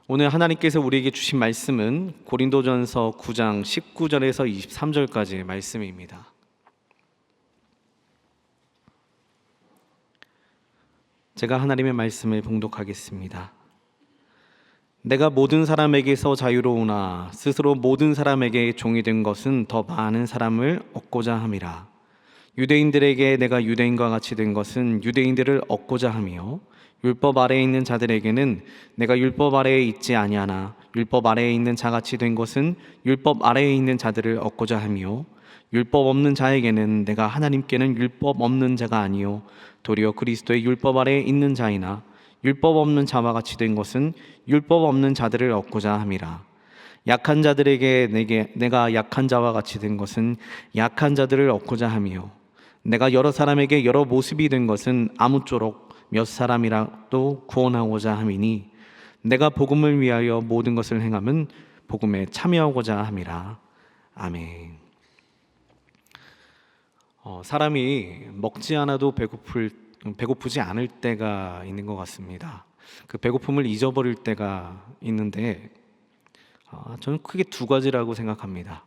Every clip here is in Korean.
오늘 하나님께서 우리에게 주신 말씀은 고린도전서 9장 19절에서 23절까지의 말씀입니다. 제가 하나님의 말씀을 봉독하겠습니다. 내가 모든 사람에게서 자유로우나 스스로 모든 사람에게 종이 된 것은 더 많은 사람을 얻고자 함이라. 유대인들에게 내가 유대인과 같이 된 것은 유대인들을 얻고자 함이요 율법 아래에 있는 자들에게는 내가 율법 아래에 있지 아니하나 율법 아래에 있는 자같이 된 것은 율법 아래에 있는 자들을 얻고자 함이요 율법 없는 자에게는 내가 하나님께는 율법 없는 자가 아니요 도리어 그리스도의 율법 아래에 있는 자이나 율법 없는 자와 같이 된 것은 율법 없는 자들을 얻고자 함이라. 약한 자들에게 내가 약한 자와 같이 된 것은 약한 자들을 얻고자 함이요 내가 여러 사람에게 여러 모습이 된 것은 아무쪼록 몇 사람이라도 구원하고자 함이니 내가 복음을 위하여 모든 것을 행함은 복음에 참여하고자 함이라. 아멘. 사람이 먹지 않아도 배고프지 않을 때가 있는 것 같습니다. 그 배고픔을 잊어버릴 때가 있는데 저는 크게 두 가지라고 생각합니다.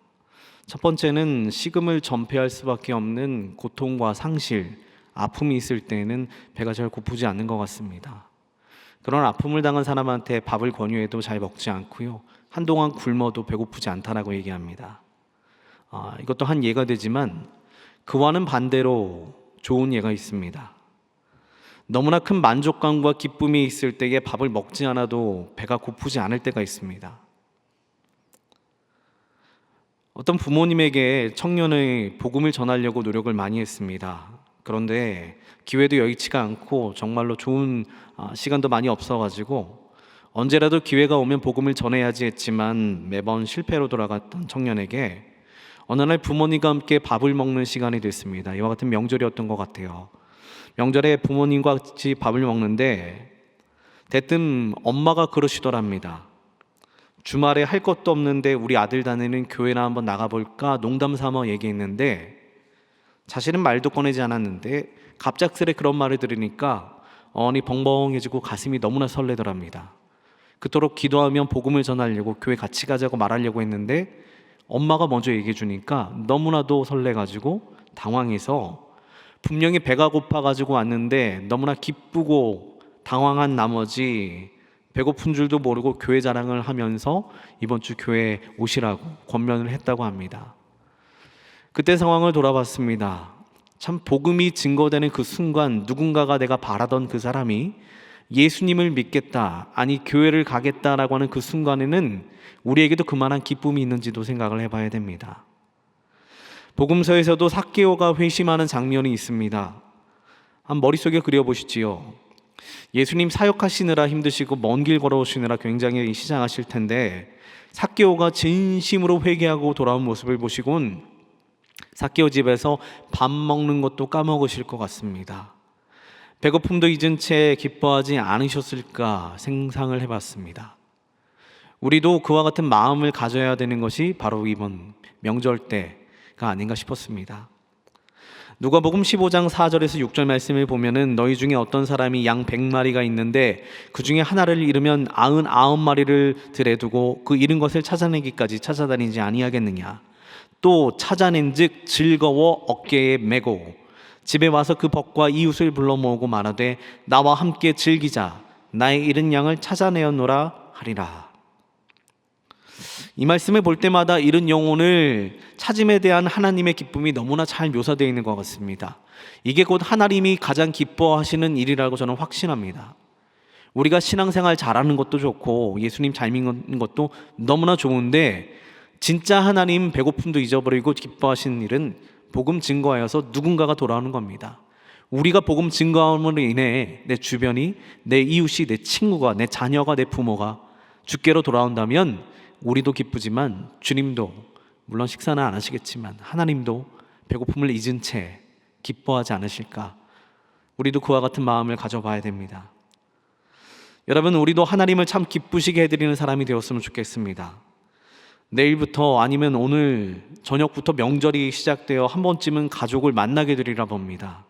첫 번째는 식음을 전폐할 수밖에 없는 고통과 상실, 아픔이 있을 때에는 배가 잘 고프지 않는 것 같습니다. 그런 아픔을 당한 사람한테 밥을 권유해도 잘 먹지 않고요. 한동안 굶어도 배고프지 않다라고 얘기합니다. 이것도 한 예가 되지만 그와는 반대로 좋은 예가 있습니다. 너무나 큰 만족감과 기쁨이 있을 때에 밥을 먹지 않아도 배가 고프지 않을 때가 있습니다. 어떤 부모님에게 청년의 복음을 전하려고 노력을 많이 했습니다. 그런데 기회도 여의치가 않고 정말로 좋은 시간도 많이 없어가지고 언제라도 기회가 오면 복음을 전해야지 했지만 매번 실패로 돌아갔던 청년에게 어느 날 부모님과 함께 밥을 먹는 시간이 됐습니다. 이와 같은 명절이었던 것 같아요. 명절에 부모님과 같이 밥을 먹는데 대뜸 엄마가 그러시더랍니다. 주말에 할 것도 없는데 우리 아들 다니는 교회나 한번 나가볼까 농담 삼아 얘기했는데 자신은 말도 꺼내지 않았는데 갑작스레 그런 말을 들으니까 어머니 벙벙해지고 가슴이 너무나 설레더랍니다. 그토록 기도하면 복음을 전하려고 교회 같이 가자고 말하려고 했는데 엄마가 먼저 얘기해 주니까 너무나도 설레가지고 당황해서 분명히 배가 고파가지고 왔는데 너무나 기쁘고 당황한 나머지 배고픈 줄도 모르고 교회 자랑을 하면서 이번 주 교회에 오시라고 권면을 했다고 합니다. 그때 상황을 돌아봤습니다. 참 복음이 증거되는 그 순간 누군가가 내가 바라던 그 사람이 예수님을 믿겠다, 아니 교회를 가겠다라고 하는 그 순간에는 우리에게도 그만한 기쁨이 있는지도 생각을 해봐야 됩니다. 복음서에서도 삭개오가 회심하는 장면이 있습니다. 한번 머릿속에 그려보시지요. 예수님 사역하시느라 힘드시고 먼 길 걸어오시느라 굉장히 시장하실 텐데 삭개오가 진심으로 회개하고 돌아온 모습을 보시곤 삭개오 집에서 밥 먹는 것도 까먹으실 것 같습니다. 배고픔도 잊은 채 기뻐하지 않으셨을까 생각을 해봤습니다. 우리도 그와 같은 마음을 가져야 되는 것이 바로 이번 명절 때가 아닌가 싶었습니다. 누가복음 15장 4절에서 6절 말씀을 보면은 너희 중에 어떤 사람이 양 100마리가 있는데 그 중에 하나를 잃으면 99마리를 들에 두고 그 잃은 것을 찾아내기까지 찾아다니지 아니하겠느냐. 또 찾아낸즉 즐거워 어깨에 메고 집에 와서 그 벗과 이웃을 불러 모으고 말하되 나와 함께 즐기자 나의 잃은 양을 찾아내었노라 하리라. 이 말씀을 볼 때마다 잃은 영혼을 찾음에 대한 하나님의 기쁨이 너무나 잘 묘사되어 있는 것 같습니다. 이게 곧 하나님이 가장 기뻐하시는 일이라고 저는 확신합니다. 우리가 신앙생활 잘하는 것도 좋고 예수님 잘 믿는 것도 너무나 좋은데 진짜 하나님 배고픔도 잊어버리고 기뻐하시는 일은 복음 증거하여서 누군가가 돌아오는 겁니다. 우리가 복음 증거함으로 인해 내 주변이, 내 이웃이, 내 친구가, 내 자녀가, 내 부모가 주께로 돌아온다면 우리도 기쁘지만 주님도, 물론 식사는 안 하시겠지만 하나님도 배고픔을 잊은 채 기뻐하지 않으실까? 우리도 그와 같은 마음을 가져봐야 됩니다. 여러분, 우리도 하나님을 참 기쁘시게 해드리는 사람이 되었으면 좋겠습니다. 내일부터 아니면 오늘 저녁부터 명절이 시작되어 한 번쯤은 가족을 만나게 되리라 봅니다.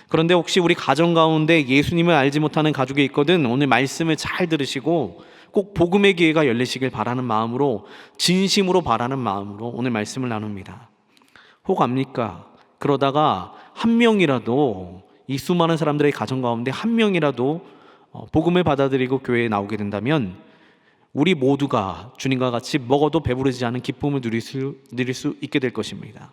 그런데 혹시 우리 가정 가운데 예수님을 알지 못하는 가족이 있거든 오늘 말씀을 잘 들으시고 꼭 복음의 기회가 열리시길 바라는 마음으로, 진심으로 바라는 마음으로 오늘 말씀을 나눕니다. 혹 압니까? 그러다가 한 명이라도, 이 수많은 사람들의 가정 가운데 한 명이라도 복음을 받아들이고 교회에 나오게 된다면 우리 모두가 주님과 같이 먹어도 배부르지 않은 기쁨을 누릴 수 있게 될 것입니다.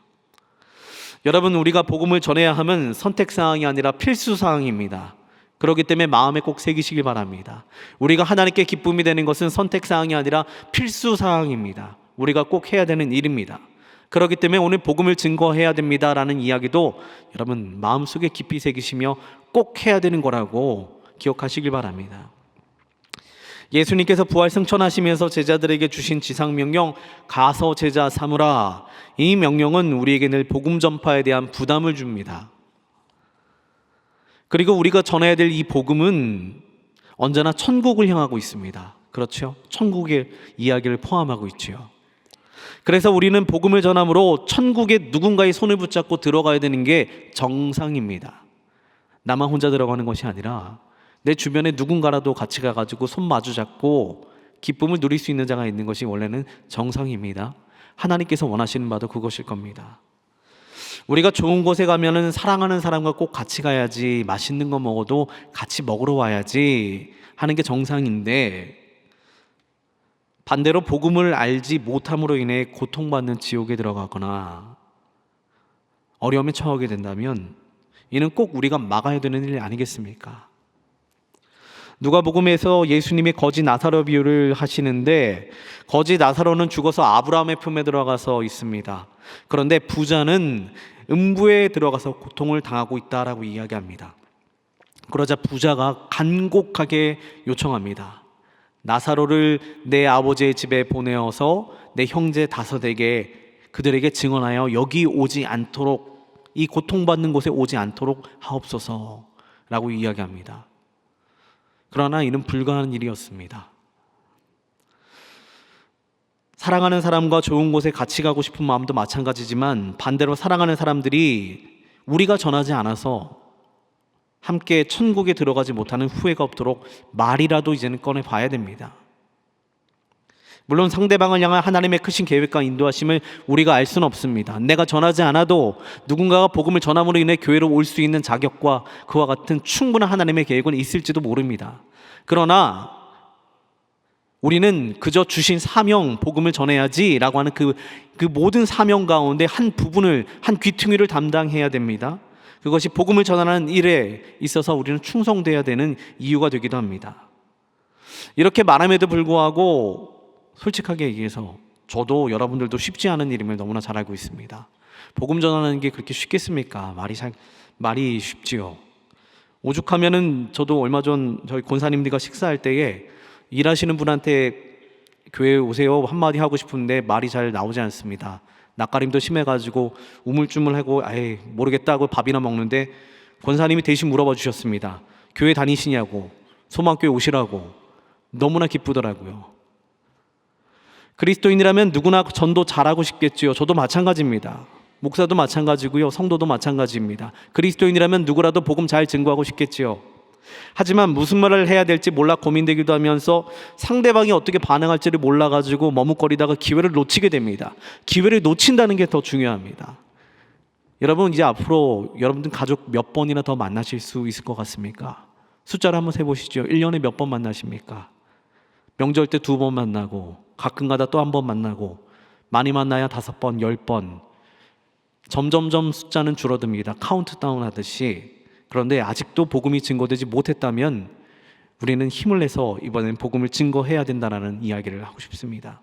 여러분, 우리가 복음을 전해야 하면 선택사항이 아니라 필수사항입니다. 그렇기 때문에 마음에 꼭 새기시길 바랍니다. 우리가 하나님께 기쁨이 되는 것은 선택사항이 아니라 필수사항입니다. 우리가 꼭 해야 되는 일입니다. 그렇기 때문에 오늘 복음을 증거해야 됩니다라는 이야기도 여러분 마음속에 깊이 새기시며 꼭 해야 되는 거라고 기억하시길 바랍니다. 예수님께서 부활 승천하시면서 제자들에게 주신 지상명령, 가서 제자 삼으라, 이 명령은 우리에게 늘 복음 전파에 대한 부담을 줍니다. 그리고 우리가 전해야 될 이 복음은 언제나 천국을 향하고 있습니다. 그렇죠? 천국의 이야기를 포함하고 있죠. 그래서 우리는 복음을 전함으로 천국에 누군가의 손을 붙잡고 들어가야 되는 게 정상입니다. 나만 혼자 들어가는 것이 아니라 내 주변에 누군가라도 같이 가가지고 손 마주 잡고 기쁨을 누릴 수 있는 자가 있는 것이 원래는 정상입니다. 하나님께서 원하시는 바도 그것일 겁니다. 우리가 좋은 곳에 가면은 사랑하는 사람과 꼭 같이 가야지, 맛있는 거 먹어도 같이 먹으러 와야지 하는 게 정상인데, 반대로 복음을 알지 못함으로 인해 고통받는 지옥에 들어가거나 어려움에 처하게 된다면 이는 꼭 우리가 막아야 되는 일 아니겠습니까? 누가복음에서 예수님이 거지 나사로 비유를 하시는데, 거지 나사로는 죽어서 아브라함의 품에 들어가서 있습니다. 그런데 부자는 음부에 들어가서 고통을 당하고 있다라고 이야기합니다. 그러자 부자가 간곡하게 요청합니다. 나사로를 내 아버지의 집에 보내어서 내 형제 5에게 그들에게 증언하여 여기 오지 않도록, 이 고통받는 곳에 오지 않도록 하옵소서라고 이야기합니다. 그러나 이는 불가능한 일이었습니다. 사랑하는 사람과 좋은 곳에 같이 가고 싶은 마음도 마찬가지지만, 반대로 사랑하는 사람들이 우리가 전하지 않아서 함께 천국에 들어가지 못하는 후회가 없도록 말이라도 이제는 꺼내봐야 됩니다. 물론 상대방을 향한 하나님의 크신 계획과 인도하심을 우리가 알 수는 없습니다. 내가 전하지 않아도 누군가가 복음을 전함으로 인해 교회로 올 수 있는 자격과 그와 같은 충분한 하나님의 계획은 있을지도 모릅니다. 그러나 우리는 그저 주신 사명, 복음을 전해야지 라고 하는 그 모든 사명 가운데 한 부분을, 한 귀퉁이를 담당해야 됩니다. 그것이 복음을 전하는 일에 있어서 우리는 충성돼야 되는 이유가 되기도 합니다. 이렇게 말함에도 불구하고 솔직하게 얘기해서 저도 여러분들도 쉽지 않은 일임을 너무나 잘 알고 있습니다. 복음 전하는 게 그렇게 쉽겠습니까? 말이 쉽지요. 오죽하면은 저도 얼마 전 저희 권사님들과 식사할 때에 일하시는 분한테 교회에 오세요 한마디 하고 싶은데 말이 잘 나오지 않습니다. 낯가림도 심해가지고 우물쭈물하고 아예 모르겠다고 밥이나 먹는데 권사님이 대신 물어봐 주셨습니다. 교회 다니시냐고, 소망교회 오시라고. 너무나 기쁘더라고요. 그리스도인이라면 누구나 전도 잘하고 싶겠지요. 저도 마찬가지입니다. 목사도 마찬가지고요. 성도도 마찬가지입니다. 그리스도인이라면 누구라도 복음 잘 증거하고 싶겠지요. 하지만 무슨 말을 해야 될지 몰라 고민되기도 하면서 상대방이 어떻게 반응할지를 몰라가지고 머뭇거리다가 기회를 놓치게 됩니다. 기회를 놓친다는 게 더 중요합니다. 여러분, 이제 앞으로 여러분들 가족 몇 번이나 더 만나실 수 있을 것 같습니까? 숫자를 한번 세보시죠. 1년에 몇 번 만나십니까? 명절 때 2번 만나고 가끔가다 또 한 번 만나고, 많이 만나야 5번, 10번. 점점점 숫자는 줄어듭니다. 카운트다운 하듯이. 그런데 아직도 복음이 증거되지 못했다면 우리는 힘을 내서 이번엔 복음을 증거해야 된다는 이야기를 하고 싶습니다.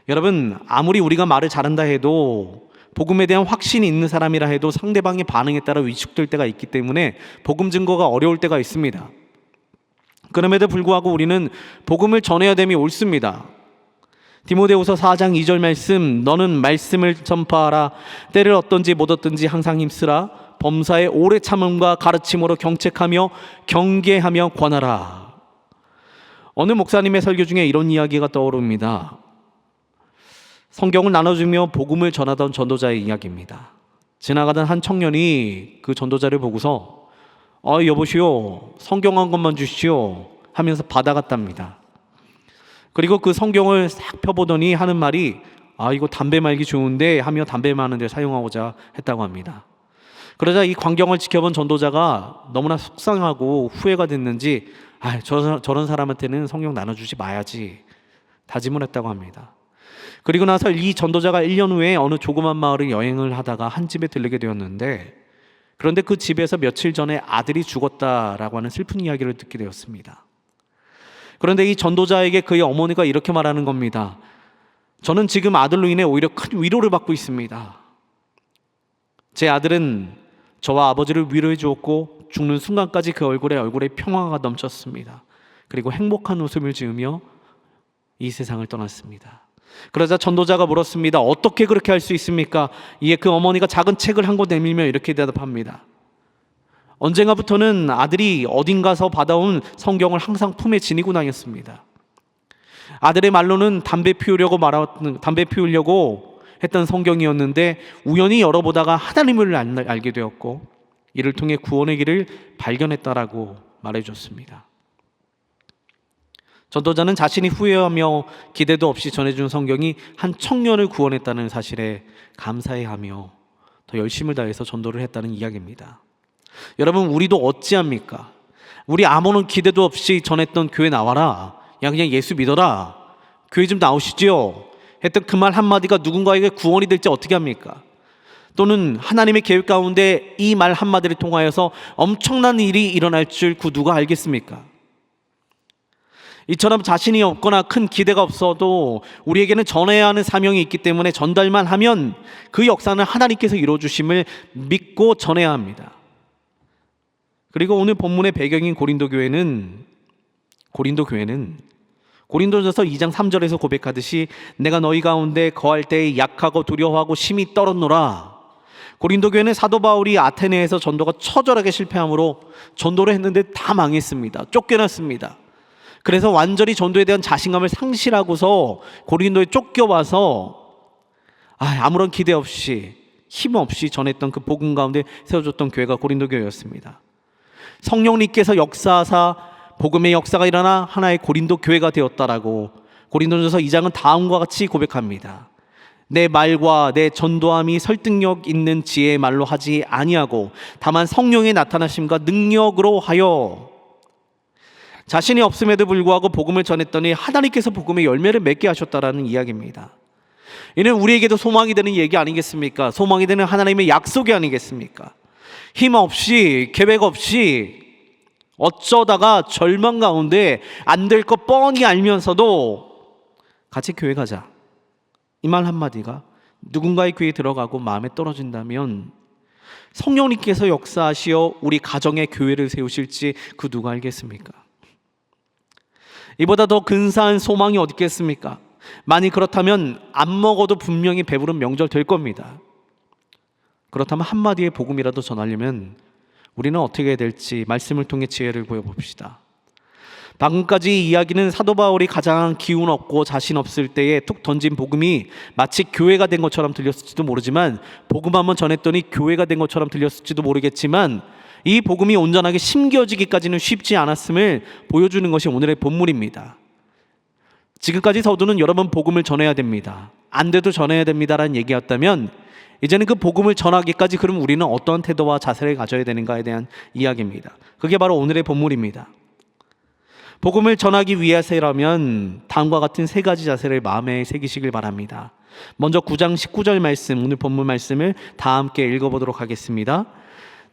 여러분, 아무리 우리가 말을 잘한다 해도, 복음에 대한 확신이 있는 사람이라 해도 상대방의 반응에 따라 위축될 때가 있기 때문에 복음 증거가 어려울 때가 있습니다. 그럼에도 불구하고 우리는 복음을 전해야 됨이 옳습니다. 디모데후서 4장 2절 말씀, 너는 말씀을 전파하라. 때를 얻든지 못 얻든지 항상 힘쓰라. 범사에 오래 참음과 가르침으로 경책하며 경계하며 권하라. 어느 목사님의 설교 중에 이런 이야기가 떠오릅니다. 성경을 나눠주며 복음을 전하던 전도자의 이야기입니다. 지나가던 한 청년이 그 전도자를 보고서 여보시오, 성경 한 권만 주시오 하면서 받아갔답니다. 그리고 그 성경을 싹 펴보더니 하는 말이 이거 담배 말기 좋은데 하며 담배 마는 데 사용하고자 했다고 합니다. 그러자 이 광경을 지켜본 전도자가 너무나 속상하고 후회가 됐는지 저런 사람한테는 성경 나눠주지 마야지 다짐을 했다고 합니다. 그리고 나서 이 전도자가 1년 후에 어느 조그만 마을을 여행을 하다가 한 집에 들르게 되었는데, 그런데 그 집에서 며칠 전에 아들이 죽었다라고 하는 슬픈 이야기를 듣게 되었습니다. 그런데 이 전도자에게 그의 어머니가 이렇게 말하는 겁니다. 저는 지금 아들로 인해 오히려 큰 위로를 받고 있습니다. 제 아들은 저와 아버지를 위로해 주었고 죽는 순간까지 그 얼굴에 평화가 넘쳤습니다. 그리고 행복한 웃음을 지으며 이 세상을 떠났습니다. 그러자 전도자가 물었습니다. 어떻게 그렇게 할 수 있습니까? 이에 그 어머니가 작은 책을 한 권 내밀며 이렇게 대답합니다. 언젠가부터는 아들이 어딘가서 받아온 성경을 항상 품에 지니고 다녔습니다. 아들의 말로는 담배 피우려고 했던 성경이었는데 우연히 열어보다가 하나님을 알게 되었고 이를 통해 구원의 길을 발견했다라고 말해줬습니다. 전도자는 자신이 후회하며 기대도 없이 전해준 성경이 한 청년을 구원했다는 사실에 감사해하며 더 열심을 다해서 전도를 했다는 이야기입니다. 여러분, 우리도 어찌합니까? 우리 아무런 기대도 없이 전했던 교회 나와라, 그냥 예수 믿어라, 교회 좀 나오시지요 했던 그 말 한마디가 누군가에게 구원이 될지 어떻게 합니까? 또는 하나님의 계획 가운데 이 말 한마디를 통하여서 엄청난 일이 일어날 줄 그 누가 알겠습니까? 이처럼 자신이 없거나 큰 기대가 없어도 우리에게는 전해야 하는 사명이 있기 때문에 전달만 하면 그 역사는 하나님께서 이루어주심을 믿고 전해야 합니다. 그리고 오늘 본문의 배경인 고린도 교회는 고린도전서 2장 3절에서 고백하듯이 내가 너희 가운데 거할 때에 약하고 두려워하고 심히 떨었노라. 고린도 교회는 사도 바울이 아테네에서 전도가 처절하게 실패함으로 전도를 했는데 다 망했습니다. 쫓겨났습니다. 그래서 완전히 전도에 대한 자신감을 상실하고서 고린도에 쫓겨와서 아무런 기대 없이 힘 없이 전했던 그 복음 가운데 세워졌던 교회가 고린도 교회였습니다. 성령님께서 역사하사 복음의 역사가 일어나 하나의 고린도 교회가 되었다라고 고린도전서 2장은 다음과 같이 고백합니다. 내 말과 내 전도함이 설득력 있는 지혜의 말로 하지 아니하고 다만 성령의 나타나심과 능력으로 하여. 자신이 없음에도 불구하고 복음을 전했더니 하나님께서 복음의 열매를 맺게 하셨다라는 이야기입니다. 이는 우리에게도 소망이 되는 얘기 아니겠습니까? 소망이 되는 하나님의 약속이 아니겠습니까? 힘 없이 계획 없이 어쩌다가 절망 가운데 안 될 거 뻔히 알면서도 같이 교회 가자, 이 말 한마디가 누군가의 귀에 들어가고 마음에 떨어진다면 성령님께서 역사하시어 우리 가정의 교회를 세우실지 그 누가 알겠습니까? 이보다 더 근사한 소망이 어디 있겠습니까? 만약 그렇다면 안 먹어도 분명히 배부른 명절 될 겁니다. 그렇다면 한마디의 복음이라도 전하려면 우리는 어떻게 해야 될지 말씀을 통해 지혜를 보여봅시다. 방금까지 이야기는 사도 바울이 가장 기운 없고 자신 없을 때에 툭 던진 복음이 마치 교회가 된 것처럼 들렸을지도 모르지만, 복음 한번 전했더니 교회가 된 것처럼 들렸을지도 모르겠지만 이 복음이 온전하게 심겨지기까지는 쉽지 않았음을 보여주는 것이 오늘의 본문입니다. 지금까지 서두는 여러분 복음을 전해야 됩니다, 안 돼도 전해야 됩니다라는 얘기였다면, 이제는 그 복음을 전하기까지 그럼 우리는 어떠한 태도와 자세를 가져야 되는가에 대한 이야기입니다. 그게 바로 오늘의 본문입니다. 복음을 전하기 위해서라면 다음과 같은 세 가지 자세를 마음에 새기시길 바랍니다. 먼저 9장 19절 말씀, 오늘 본문 말씀을 다 함께 읽어보도록 하겠습니다.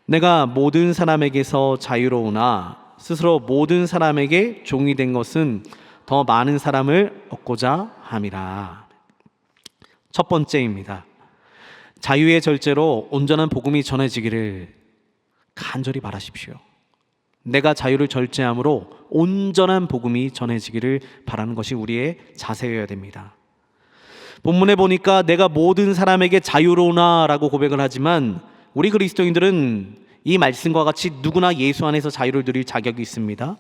내가 모든 사람에게서 자유로우나 스스로 모든 사람에게 종이 된 것은 더 많은 사람을 얻고자 함이라. 첫 번째입니다. 자유의 절제로 온전한 복음이 전해지기를 간절히 바라십시오. 내가 자유를 절제함으로 온전한 복음이 전해지기를 바라는 것이 우리의 자세여야 됩니다. 본문에 보니까 내가 모든 사람에게 자유로우나 라고 고백을 하지만 우리 그리스도인들은 이 말씀과 같이 누구나 예수 안에서 자유를 누릴 자격이 있습니다.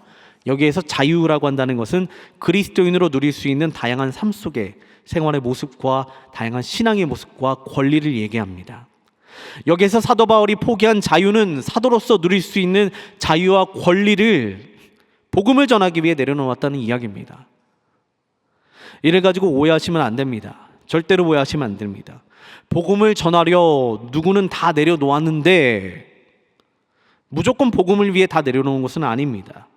여기에서 자유라고 한다는 것은 그리스도인으로 누릴 수 있는 다양한 삶 속의 생활의 모습과 다양한 신앙의 모습과 권리를 얘기합니다. 여기에서 사도 바울이 포기한 자유는 사도로서 누릴 수 있는 자유와 권리를 복음을 전하기 위해 내려놓았다는 이야기입니다. 이를 가지고 오해하시면 안 됩니다. 절대로 오해하시면 안 됩니다. 복음을 전하려 누구는 다 내려놓았는데 무조건 복음을 위해 다 내려놓은 것은 아닙니다.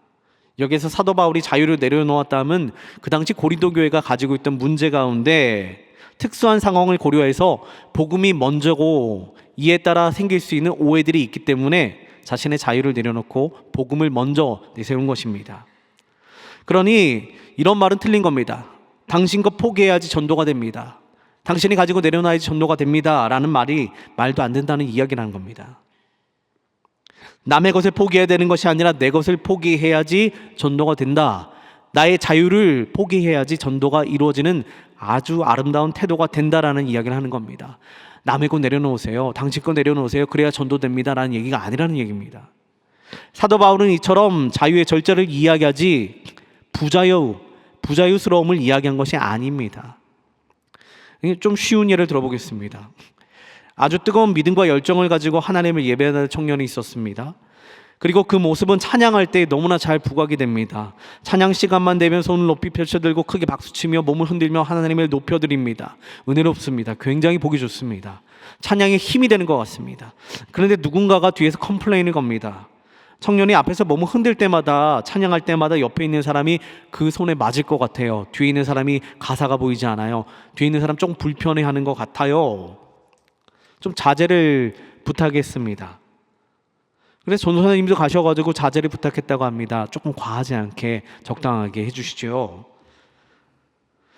여기에서 사도 바울이 자유를 내려놓았다면 그 당시 고린도 교회가 가지고 있던 문제 가운데 특수한 상황을 고려해서 복음이 먼저고 이에 따라 생길 수 있는 오해들이 있기 때문에 자신의 자유를 내려놓고 복음을 먼저 내세운 것입니다. 그러니 이런 말은 틀린 겁니다. 당신 것 포기해야지 전도가 됩니다. 당신이 가지고 내려놔야지 전도가 됩니다 라는 말이 말도 안 된다는 이야기라는 겁니다. 남의 것을 포기해야 되는 것이 아니라 내 것을 포기해야지 전도가 된다. 나의 자유를 포기해야지 전도가 이루어지는 아주 아름다운 태도가 된다라는 이야기를 하는 겁니다. 남의 거 내려놓으세요. 당신 거 내려놓으세요. 그래야 전도됩니다 라는 얘기가 아니라는 얘기입니다. 사도 바울은 이처럼 자유의 절제를 이야기하지 부자유스러움을 이야기한 것이 아닙니다. 좀 쉬운 예를 들어보겠습니다. 아주 뜨거운 믿음과 열정을 가지고 하나님을 예배하는 청년이 있었습니다. 그리고 그 모습은 찬양할 때 너무나 잘 부각이 됩니다. 찬양 시간만 되면 손을 높이 펼쳐들고 크게 박수치며 몸을 흔들며 하나님을 높여드립니다. 은혜롭습니다. 굉장히 보기 좋습니다. 찬양에 힘이 되는 것 같습니다. 그런데 누군가가 뒤에서 컴플레인을 겁니다. 청년이 앞에서 몸을 흔들 때마다, 찬양할 때마다 옆에 있는 사람이 그 손에 맞을 것 같아요. 뒤에 있는 사람이 가사가 보이지 않아요. 뒤에 있는 사람 좀 불편해하는 것 같아요. 좀 자제를 부탁했습니다. 그래서 전도사님도 가셔가지고 자제를 부탁했다고 합니다. 조금 과하지 않게 적당하게 해주시죠.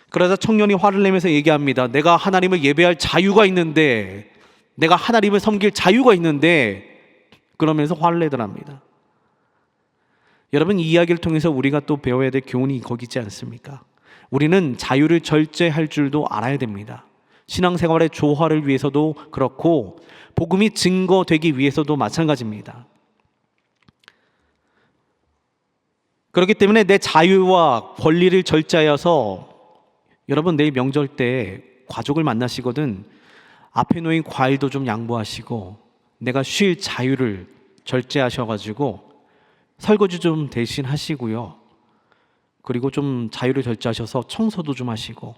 그러자 청년이 화를 내면서 얘기합니다. 내가 하나님을 예배할 자유가 있는데, 내가 하나님을 섬길 자유가 있는데, 그러면서 화를 내더랍니다. 여러분, 이 이야기를 통해서 우리가 또 배워야 될 교훈이 거기 있지 않습니까? 우리는 자유를 절제할 줄도 알아야 됩니다. 신앙생활의 조화를 위해서도 그렇고 복음이 증거되기 위해서도 마찬가지입니다. 그렇기 때문에 내 자유와 권리를 절제하여서, 여러분 내일 명절 때 가족을 만나시거든 앞에 놓인 과일도 좀 양보하시고 내가 쉴 자유를 절제하셔가지고 설거지 좀 대신 하시고요. 그리고 좀 자유를 절제하셔서 청소도 좀 하시고,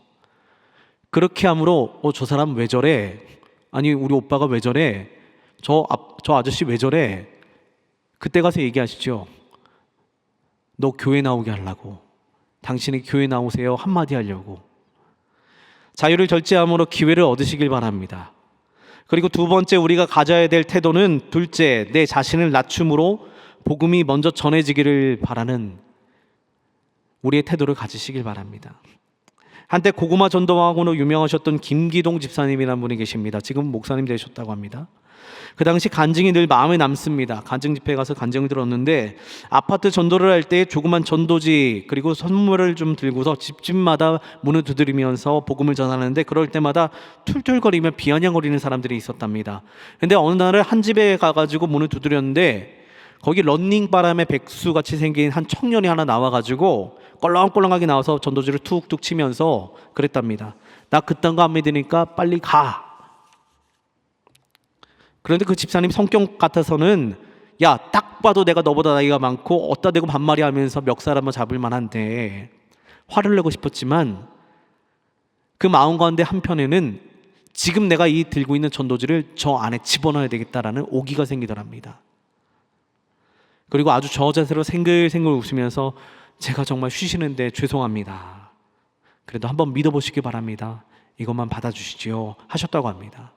그렇게 함으로 저 사람 왜 저래? 아니 우리 오빠가 왜 저래? 저 아저씨 왜 저래? 그때 가서 얘기하시죠. 너 교회 나오게 하려고. 당신이 교회 나오세요 한마디 하려고. 자유를 절제함으로 기회를 얻으시길 바랍니다. 그리고 두 번째 우리가 가져야 될 태도는, 둘째, 내 자신을 낮춤으로 복음이 먼저 전해지기를 바라는 우리의 태도를 가지시길 바랍니다. 한때 고구마 전도왕으로 유명하셨던 김기동 집사님이라는 분이 계십니다. 지금 목사님 되셨다고 합니다. 그 당시 간증이 늘 마음에 남습니다. 간증 집회에 가서 간증을 들었는데, 아파트 전도를 할 때 조그만 전도지 그리고 선물을 좀 들고서 집집마다 문을 두드리면서 복음을 전하는데, 그럴 때마다 툴툴거리며 비아냥거리는 사람들이 있었답니다. 근데 어느 날은 한 집에 가가지고 문을 두드렸는데 거기 런닝바람에 백수같이 생긴 한 청년이 하나 나와가지고 껄렁껄렁하게 나와서 전도지를 툭툭 치면서 그랬답니다. 나 그딴 거 안 믿으니까 빨리 가. 그런데 그 집사님 성격 같아서는, 야, 딱 봐도 내가 너보다 나이가 많고 어디다 대고 반말이 하면서 멱살 한번 잡을 만한데, 화를 내고 싶었지만 그 마음 가운데 한편에는 지금 내가 이 들고 있는 전도지를 저 안에 집어넣어야 되겠다라는 오기가 생기더랍니다. 그리고 아주 저자세로 생글생글 웃으면서, 제가 정말 쉬시는데 죄송합니다. 그래도 한번 믿어보시기 바랍니다. 이것만 받아주시지요 하셨다고 합니다.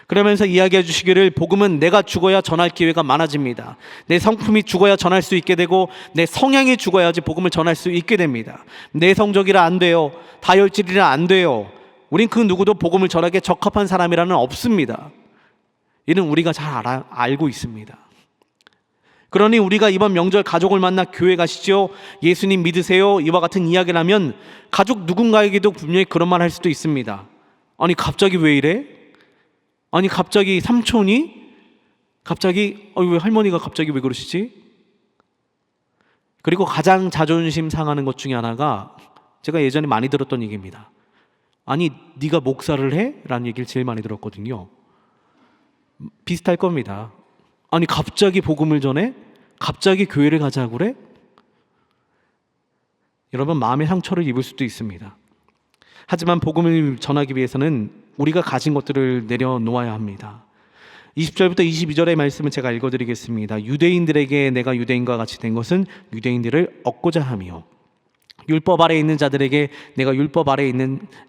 그러면서 이야기해 주시기를, 복음은 내가 죽어야 전할 기회가 많아집니다. 내 성품이 죽어야 전할 수 있게 되고 내 성향이 죽어야지 복음을 전할 수 있게 됩니다. 내 성적이라 안 돼요. 다혈질이라 안 돼요. 우린 그 누구도 복음을 전하기에 적합한 사람이라는 없습니다. 이는 우리가 잘 알고 있습니다. 그러니 우리가 이번 명절 가족을 만나 교회 가시죠, 예수님 믿으세요, 이와 같은 이야기를 하면 가족 누군가에게도 분명히 그런 말 할 수도 있습니다. 아니 갑자기 왜 이래? 아니 갑자기 삼촌이? 갑자기 왜 할머니가 갑자기 왜 그러시지? 그리고 가장 자존심 상하는 것 중에 하나가, 제가 예전에 많이 들었던 얘기입니다. 아니 네가 목사를 해? 라는 얘기를 제일 많이 들었거든요. 비슷할 겁니다. 아니 갑자기 복음을 전해? 갑자기 교회를 가자고 그래? 여러분 마음의 상처를 입을 수도 있습니다. 하지만 복음을 전하기 위해서는 우리가 가진 것들을 내려놓아야 합니다. 20절부터 22절의 말씀을 제가 읽어드리겠습니다. 유대인들에게 내가 유대인과 같이 된 것은 유대인들을 얻고자 하며, 율법 아래에 있는 자들에게 내가 율법 아래에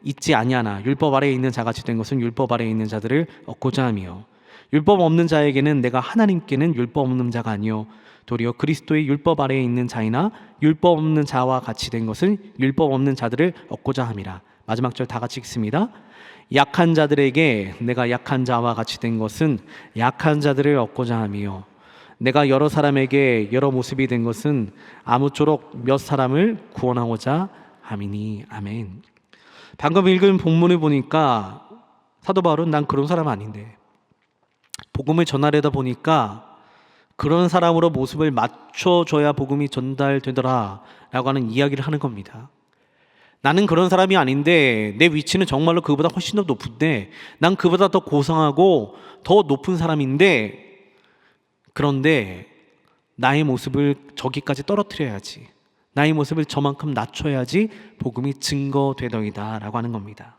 있지 아니하나 율법 아래에 있는 자같이 된 것은 율법 아래에 있는 자들을 얻고자 하며, 율법 없는 자에게는 내가 하나님께는 율법 없는 자가 아니요 도리어 그리스도의 율법 아래에 있는 자이나 율법 없는 자와 같이 된 것은 율법 없는 자들을 얻고자 함이라. 마지막 절 다 같이 읽습니다. 약한 자들에게 내가 약한 자와 같이 된 것은 약한 자들을 얻고자 하며, 내가 여러 사람에게 여러 모습이 된 것은 아무쪼록 몇 사람을 구원하고자 함이니. 아멘. 방금 읽은 본문을 보니까 사도 바울은 난 그런 사람 아닌데, 복음을 전하려다 보니까 그런 사람으로 모습을 맞춰줘야 복음이 전달되더라 라고 하는 이야기를 하는 겁니다. 나는 그런 사람이 아닌데 내 위치는 정말로 그보다 훨씬 더 높은데, 난 그보다 더 고상하고 더 높은 사람인데, 그런데 나의 모습을 저기까지 떨어뜨려야지, 나의 모습을 저만큼 낮춰야지 복음이 증거되더이다 라고 하는 겁니다.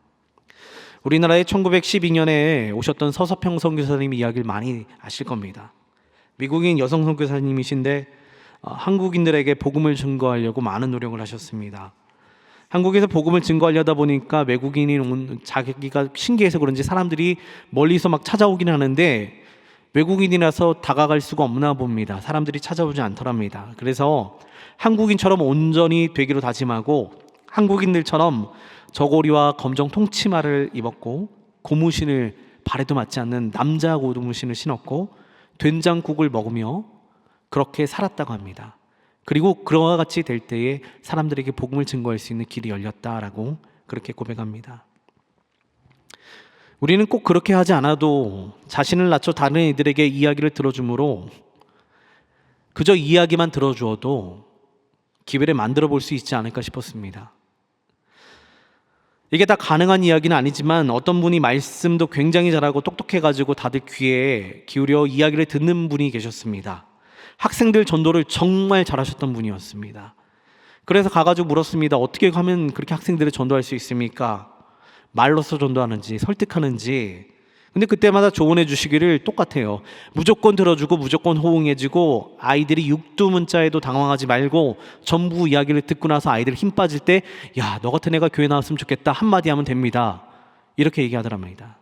우리나라에 1912년에 오셨던 서서평 선교사님 이야기를 많이 아실 겁니다. 미국인 여성 선교사님이신데 한국인들에게 복음을 증거하려고 많은 노력을 하셨습니다. 한국에서 복음을 증거하려다 보니까 외국인이 온 자기가 신기해서 그런지 사람들이 멀리서 막 찾아오긴 하는데 외국인이라서 다가갈 수가 없나 봅니다. 사람들이 찾아오지 않더랍니다. 그래서 한국인처럼 온전히 되기로 다짐하고 한국인들처럼 저고리와 검정 통치마를 입었고 고무신을 발에도 맞지 않는 남자 고무신을 신었고 된장국을 먹으며 그렇게 살았다고 합니다. 그리고 그와 같이 될 때에 사람들에게 복음을 증거할 수 있는 길이 열렸다라고 그렇게 고백합니다. 우리는 꼭 그렇게 하지 않아도 자신을 낮춰 다른 이들에게 이야기를 들어주므로 그저 이야기만 들어주어도 기회를 만들어 볼 수 있지 않을까 싶었습니다. 이게 다 가능한 이야기는 아니지만 어떤 분이 말씀도 굉장히 잘하고 똑똑해가지고 다들 귀에 기울여 이야기를 듣는 분이 계셨습니다. 학생들 전도를 정말 잘하셨던 분이었습니다. 그래서 가가지고 물었습니다. 어떻게 하면 그렇게 학생들을 전도할 수 있습니까? 말로써 전도하는지 설득하는지. 근데 그때마다 조언해 주시기를 똑같아요. 무조건 들어주고 무조건 호응해주고, 아이들이 육두문자에도 당황하지 말고 전부 이야기를 듣고 나서 아이들 힘 빠질 때 야, 너 같은 애가 교회 나왔으면 좋겠다 한마디 하면 됩니다. 이렇게 얘기하더랍니다.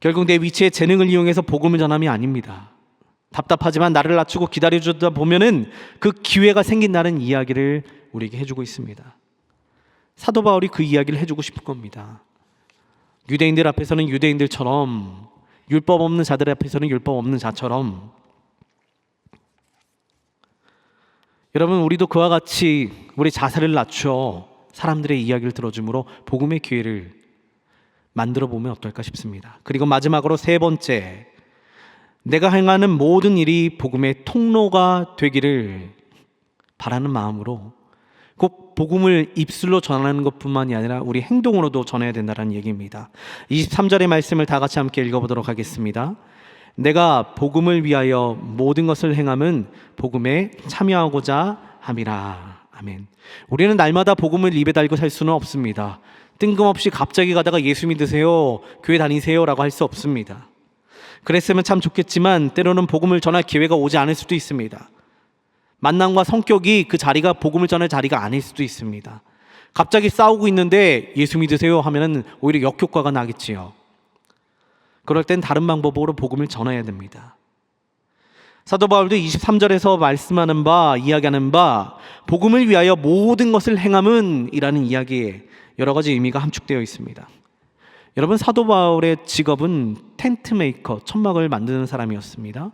결국 내 위치의 재능을 이용해서 복음을 전함이 아닙니다. 답답하지만 나를 낮추고 기다려주다 보면은 그 기회가 생긴다는 이야기를 우리에게 해주고 있습니다. 사도 바울이 그 이야기를 해주고 싶은 겁니다. 유대인들 앞에서는 유대인들처럼, 율법 없는 자들 앞에서는 율법 없는 자처럼. 여러분, 우리도 그와 같이 우리 자세를 낮춰 사람들의 이야기를 들어줌으로 복음의 기회를 만들어 보면 어떨까 싶습니다. 그리고 마지막으로 세 번째, 내가 행하는 모든 일이 복음의 통로가 되기를 바라는 마음으로 꼭 복음을 입술로 전하는 것뿐만이 아니라 우리 행동으로도 전해야 된다는 얘기입니다. 23절의 말씀을 다 같이 함께 읽어보도록 하겠습니다. 내가 복음을 위하여 모든 것을 행함은 복음에 참여하고자 함이라. 아멘. 우리는 날마다 복음을 입에 달고 살 수는 없습니다. 뜬금없이 갑자기 가다가 예수 믿으세요, 교회 다니세요 라고 할 수 없습니다. 그랬으면 참 좋겠지만 때로는 복음을 전할 기회가 오지 않을 수도 있습니다. 만남과 성격이 그 자리가 복음을 전할 자리가 아닐 수도 있습니다. 갑자기 싸우고 있는데 예수 믿으세요 하면은 오히려 역효과가 나겠지요. 그럴 땐 다른 방법으로 복음을 전해야 됩니다. 사도 바울도 23절에서 말씀하는 바, 이야기하는 바, 복음을 위하여 모든 것을 행함은 이라는 이야기에 여러 가지 의미가 함축되어 있습니다. 여러분, 사도 바울의 직업은 텐트 메이커, 천막을 만드는 사람이었습니다.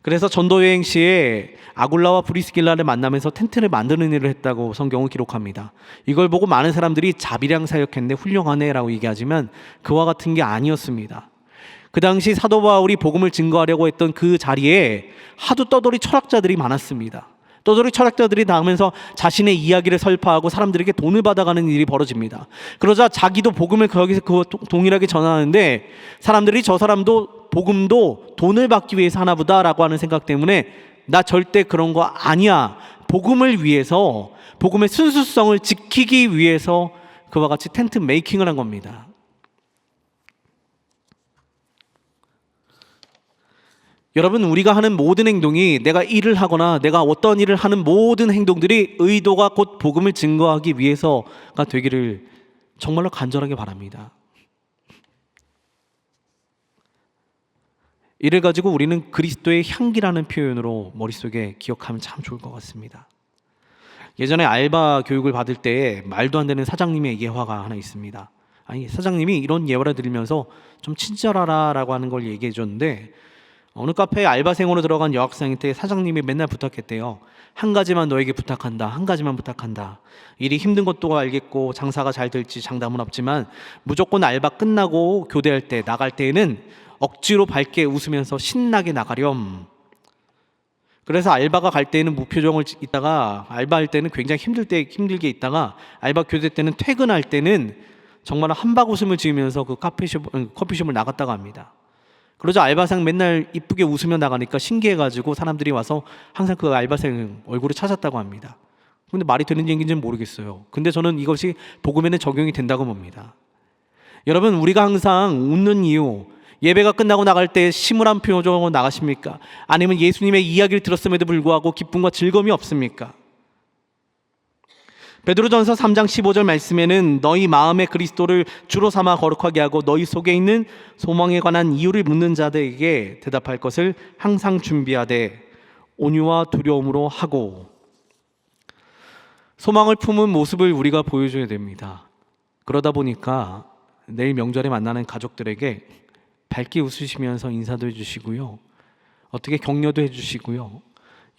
그래서 전도 여행 시에 아굴라와 브리스길라를 만나면서 텐트를 만드는 일을 했다고 성경은 기록합니다. 이걸 보고 많은 사람들이 자비량 사역했네, 훌륭하네 라고 얘기하지만 그와 같은 게 아니었습니다. 그 당시 사도 바울이 복음을 증거하려고 했던 그 자리에 하도 떠돌이 철학자들이 많았습니다. 떠돌이 철학자들이 나오면서 자신의 이야기를 설파하고 사람들에게 돈을 받아가는 일이 벌어집니다. 그러자 자기도 복음을 거기서 동일하게 전하는데 사람들이 저 사람도 복음도 돈을 받기 위해서 하나 보다라고 하는 생각 때문에 나 절대 그런 거 아니야, 복음을 위해서, 복음의 순수성을 지키기 위해서 그와 같이 텐트 메이킹을 한 겁니다. 여러분, 우리가 하는 모든 행동이, 내가 일을 하거나 내가 어떤 일을 하는 모든 행동들이 의도가 곧 복음을 증거하기 위해서가 되기를 정말로 간절하게 바랍니다. 이를 가지고 우리는 그리스도의 향기라는 표현으로 머릿속에 기억하면 참 좋을 것 같습니다. 예전에 알바 교육을 받을 때 말도 안 되는 사장님의 예화가 하나 있습니다. 아니, 사장님이 이런 예화를 들으면서 좀 친절하라 라고 하는 걸 얘기해 줬는데, 어느 카페에 알바생으로 들어간 여학생한테 사장님이 맨날 부탁했대요. 한 가지만 너에게 부탁한다. 한 가지만 부탁한다. 일이 힘든 것도 알겠고 장사가 잘 될지 장담은 없지만 무조건 알바 끝나고 교대할 때, 나갈 때에는 억지로 밝게 웃으면서 신나게 나가렴. 그래서 알바가 갈 때는 무표정을 있다가, 알바할 때는 굉장히 힘들게 있다가, 알바 교대 때는 퇴근할 때는 정말 한박 웃음을 지으면서 그 커피숍을 나갔다고 합니다. 그러자 알바생 맨날 이쁘게 웃으며 나가니까 신기해가지고 사람들이 와서 항상 그 알바생 얼굴을 찾았다고 합니다. 근데 말이 되는 얘기인지는 모르겠어요. 근데 저는 이것이 복음에는 적용이 된다고 봅니다. 여러분, 우리가 항상 웃는 이유, 예배가 끝나고 나갈 때 심울한 표정으로 나가십니까? 아니면 예수님의 이야기를 들었음에도 불구하고 기쁨과 즐거움이 없습니까? 베드로전서 3장 15절 말씀에는 너희 마음에 그리스도를 주로 삼아 거룩하게 하고 너희 속에 있는 소망에 관한 이유를 묻는 자들에게 대답할 것을 항상 준비하되 온유와 두려움으로 하고. 소망을 품은 모습을 우리가 보여줘야 됩니다. 그러다 보니까 내일 명절에 만나는 가족들에게 밝게 웃으시면서 인사도 해주시고요, 어떻게 격려도 해주시고요,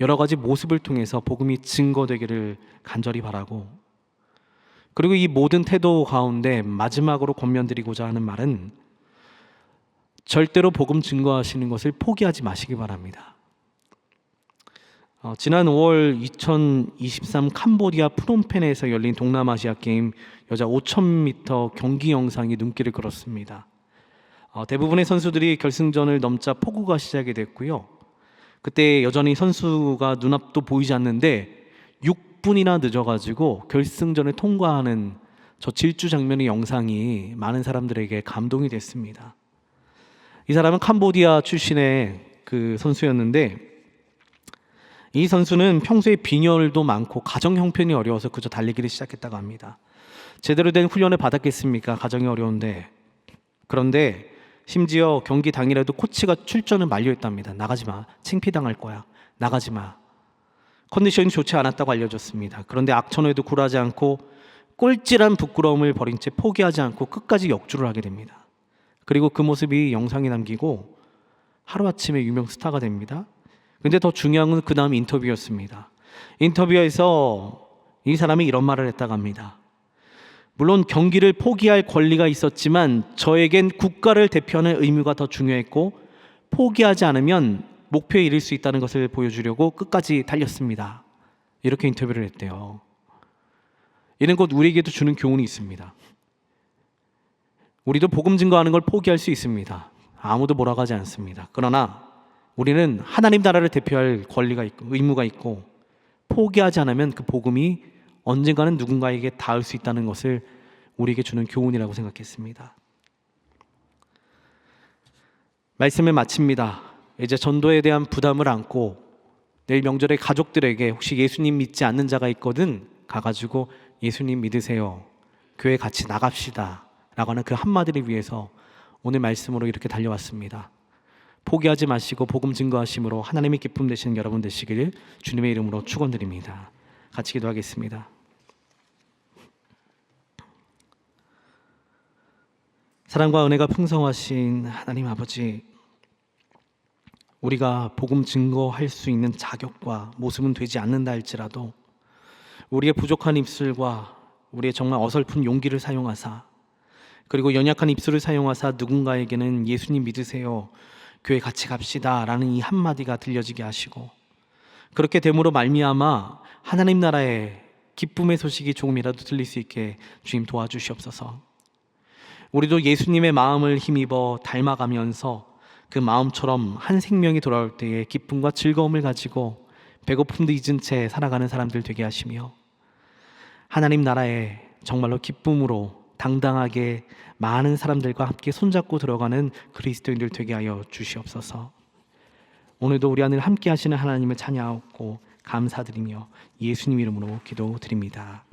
여러 가지 모습을 통해서 복음이 증거되기를 간절히 바라고, 그리고 이 모든 태도 가운데 마지막으로 권면드리고자 하는 말은 절대로 복음 증거하시는 것을 포기하지 마시기 바랍니다. 지난 5월 2023 캄보디아 프놈펜에서 열린 동남아시아 게임 여자 5000m 경기 영상이 눈길을 끌었습니다. 대부분의 선수들이 결승전을 넘자 폭우가 시작이 됐고요. 그때 여전히 선수가 눈앞도 보이지 않는데 6분이나 늦어가지고 결승전을 통과하는 저 질주 장면의 영상이 많은 사람들에게 감동이 됐습니다. 이 사람은 캄보디아 출신의 그 선수였는데, 이 선수는 평소에 빈혈도 많고 가정 형편이 어려워서 그저 달리기를 시작했다고 합니다. 제대로 된 훈련을 받았겠습니까? 가정이 어려운데. 그런데 심지어 경기 당일에도 코치가 출전을 만료했답니다. 나가지 마. 창피당할 거야. 나가지 마. 컨디션이 좋지 않았다고 알려졌습니다. 그런데 악천후에도 굴하지 않고 꼴찌란 부끄러움을 버린 채 포기하지 않고 끝까지 역주를 하게 됩니다. 그리고 그 모습이 영상에 남기고 하루아침에 유명 스타가 됩니다. 근데 더 중요한 건 그 다음 인터뷰였습니다. 인터뷰에서 이 사람이 이런 말을 했다고 합니다. 물론 경기를 포기할 권리가 있었지만 저에겐 국가를 대표하는 의무가 더 중요했고 포기하지 않으면 목표에 이를 수 있다는 것을 보여주려고 끝까지 달렸습니다. 이렇게 인터뷰를 했대요. 이는 곧 우리에게도 주는 교훈이 있습니다. 우리도 복음 증거하는 걸 포기할 수 있습니다. 아무도 뭐라고 하지 않습니다. 그러나 우리는 하나님 나라를 대표할 권리가 있고 의무가 있고, 포기하지 않으면 그 복음이 언젠가는 누군가에게 닿을 수 있다는 것을 우리에게 주는 교훈이라고 생각했습니다. 말씀을 마칩니다. 이제 전도에 대한 부담을 안고 내일 명절에 가족들에게 혹시 예수님 믿지 않는 자가 있거든 가가지고 예수님 믿으세요, 교회 같이 나갑시다 라고 하는 그 한마디를 위해서 오늘 말씀으로 이렇게 달려왔습니다. 포기하지 마시고 복음 증거하심으로 하나님의 기쁨 되시는 여러분 되시기를 주님의 이름으로 축원드립니다. 같이 기도하겠습니다. 사랑과 은혜가 풍성하신 하나님 아버지, 우리가 복음 증거할 수 있는 자격과 모습은 되지 않는다 할지라도 우리의 부족한 입술과 우리의 정말 어설픈 용기를 사용하사, 그리고 연약한 입술을 사용하사 누군가에게는 예수님 믿으세요, 교회 같이 갑시다 라는 이 한마디가 들려지게 하시고, 그렇게 됨으로 말미암아 하나님 나라의 기쁨의 소식이 조금이라도 들릴 수 있게 주님 도와주시옵소서. 우리도 예수님의 마음을 힘입어 닮아가면서 그 마음처럼 한 생명이 돌아올 때에 기쁨과 즐거움을 가지고 배고픔도 잊은 채 살아가는 사람들 되게 하시며 하나님 나라에 정말로 기쁨으로 당당하게 많은 사람들과 함께 손잡고 들어가는 그리스도인들 되게 하여 주시옵소서. 오늘도 우리 안을 함께 하시는 하나님을 찬양하고 감사드리며 예수님 이름으로 기도드립니다.